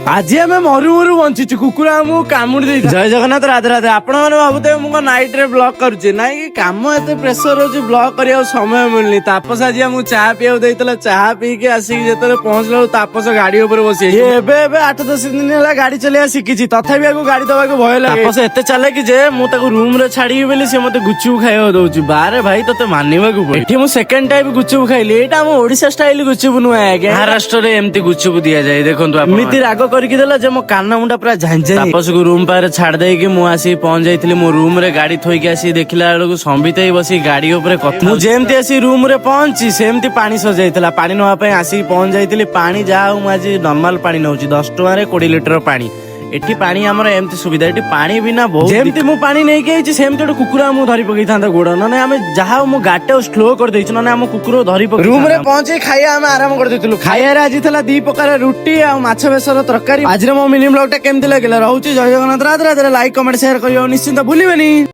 ଆଜି ଆମେ ମରୁ ମରୁ ବଞ୍ଚିଛୁ, କୁକୁର ଆମକୁ କାମୁଡି ଦେଇଛି। ଜୟ ଜଗନ୍ନାଥ, ରାଧେ ରାଧେ। ଆପଣ ମାନେ ଭାବୁଥିବେ ମୁଁ କଣ ନାଇଟ୍ ରେ ବ୍ଲଗ କରୁଛି? ନାଇଁ, କାମ ଏତେ ପ୍ରେସର ରହୁଛି, ବ୍ଲଗ କରିବାକୁ ସମୟ ମିଳୁନି। ତାପସ ଆଜି ଆମକୁ ଚାହା ପିଇବାକୁ ଦେଇଥିଲା। ଚାହା ପିଇକି ଆସିକି ଯେତେବେଳେ ପହଞ୍ଚିଲା ବେଳକୁ ତାପସ ଗାଡି ଉପରେ ବସି ଏବେ 8-10 ଦିନ ହେଲା ଗାଡି ଚଲେଇବା ଶିଖିଛି, ତଥାପି ଆକୁ ଗାଡି ଦବାକୁ ଭୟ ଲାଗେ। ତାପସ ଏତେ ଚାଲାକି ଯେ ମୁଁ ତାକୁ ରୁମ ରେ ଛାଡିବି ବୋଲି ସେ ମତେ ଗୁଚୁପୁ ଖାଇବାକୁ ଦଉଛି। ବାରେ ଭାଇ, ତତେ ମାନିବାକୁ ପଡିବ। ଏଠି ମୁଁ ସେକେଣ୍ଡ ଟାଇମ ଗୁଚୁପୁ ଖାଇଲି। ଏଇଟା ଆମ ଓଡିଶା ଷ୍ଟାଇଲ ଗୁଚୁପୁ ନୁହେଁ ଆଜ୍ଞା, ମହାରାଷ୍ଟ୍ରରେ ଏମିତି ଗୁଚୁପୁ ଦିଆଯାଏ। ଦେଖନ୍ତୁ, ଏମିତି ରାଗ କରିକି ଦେଲା ଯେ ମୋ କାନ ମୁଣ୍ଡା ପୁରା ଝାଞ୍ଝାଇ। ତାପସକୁ ରୁମ ପାଖରେ ଛାଡି ଦେଇକି ମୁଁ ଆସିକି ପହଞ୍ଚି ଯାଇଥିଲି। ମୋ ରୁମ ରେ ଗାଡି ଥୋଇକି ଆସିକି ଦେଖିଲା ବେଳକୁ ସମ୍ବିତ ବସି ଗାଡି ଉପରେ କଥା। ମୁଁ ଯେମିତି ଆସି ରୁମ ରେ ପହଞ୍ଚି ସେମିତି ପାଣି ସଜାଇଥିଲା। ପାଣି ନବା ପାଇଁ ଆସିକି ପହଞ୍ଚି ଯାଇଥିଲି। ପାଣି ଯାହା ହଉ ମୁଁ ଆଜି ନର୍ମାଲ ପାଣି ନଉଛି, 10 ଟଙ୍କାରେ 20 ଲିଟର ପାଣି। ଏଠି ପାଣି ଆମର ଏମିତି ସୁବିଧା, ଏଠି ପାଣି ବିନା ବହୁତ। ଯେମିତି ମୁଁ ପାଣି ନେଇକି ଆଇଛି ସେମିତି ଗୋଟେ କୁକୁର ଆମକୁ ଧରି ପକେଇଥାନ୍ତା ଗୋଡ। ନହେଲେ ଆମେ ଯାହା ହଉ ମୁଁ ଗାଡିଟା ସ୍ଲୋ କରିଦେଇଛୁ, ନହେଲେ ଆମ କୁକୁର ଧରି ପକେଇ। ରୁମ ରେ ପହଞ୍ଚି ଖାଇବା ଆମେ ଆରମ୍ଭ କରିଦେଇଥିଲୁ। ଖାଇବାରେ ଆଜି ଥିଲା 2 ପ୍ରକାର ରୁଟି ଆଉ ମାଛ ବେସର ତରକାରୀ। ଆଜିର ମୋ ମିନି ବ୍ଲଗ ଟା କେମିତି ଲାଗିଲା? ରହୁଛି ଜୟ Jagannath, Radhe Radhe. Like, comment, share କରିବାକୁ ନିଶ୍ଚିନ୍ତ ଭୁଲିବେନି।